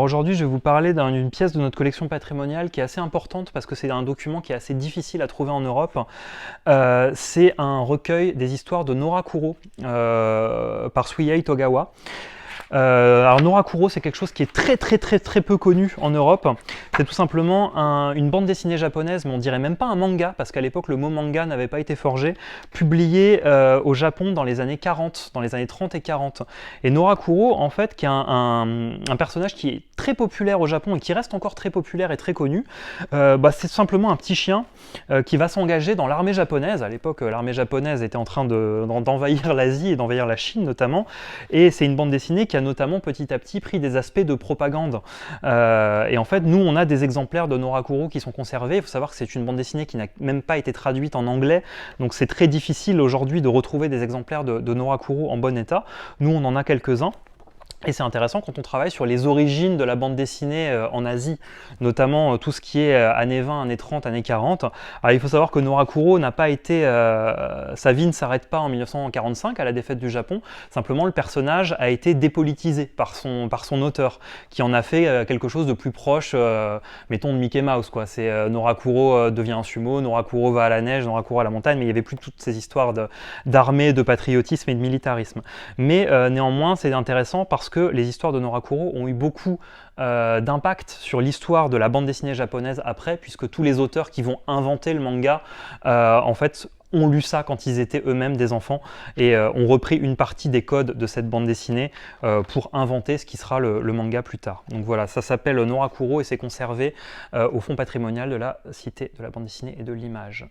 aujourd'hui, je vais vous parler d'une pièce de notre collection patrimoniale qui est assez importante parce que c'est un document qui est assez difficile à trouver en Europe. C'est un recueil des histoires de Norakuro par Suiei Togawa. Alors Norakuro, c'est quelque chose qui est très peu connu en Europe. C'est tout simplement une bande dessinée japonaise, mais on dirait même pas un manga, parce qu'à l'époque le mot manga n'avait pas été forgé, publié au Japon dans les années 40, dans les années 30 et 40. Et Norakuro, en fait, qui est un personnage qui est très populaire au Japon et qui reste encore très populaire et très connu, c'est tout simplement un petit chien qui va s'engager dans l'armée japonaise. À l'époque, l'armée japonaise était en train d'envahir l'Asie et d'envahir la Chine notamment, et c'est une bande dessinée qui a notamment petit à petit pris des aspects de propagande. Et en fait, nous, on a des exemplaires de Norakuro qui sont conservés. Il faut savoir que c'est une bande dessinée qui n'a même pas été traduite en anglais, donc c'est très difficile aujourd'hui de retrouver des exemplaires de Norakuro en bon état. Nous, on en a quelques-uns. Et c'est intéressant quand on travaille sur les origines de la bande dessinée en Asie, notamment tout ce qui est années 20, années 30, années 40. Alors il faut savoir que Norakuro n'a pas été... sa vie ne s'arrête pas en 1945 à la défaite du Japon, simplement le personnage a été dépolitisé par son auteur, qui en a fait quelque chose de plus proche, mettons, de Mickey Mouse, quoi. C'est Norakuro devient un sumo, Norakuro va à la neige, Norakuro à la montagne, mais il n'y avait plus toutes ces histoires d'armée, de patriotisme et de militarisme. Mais néanmoins, c'est intéressant parce que les histoires de Norakuro ont eu beaucoup d'impact sur l'histoire de la bande dessinée japonaise après, puisque tous les auteurs qui vont inventer le manga, en fait, ont lu ça quand ils étaient eux-mêmes des enfants et ont repris une partie des codes de cette bande dessinée pour inventer ce qui sera le manga plus tard. Donc voilà, ça s'appelle Norakuro et c'est conservé au fonds patrimonial de la Cité de la bande dessinée et de l'image.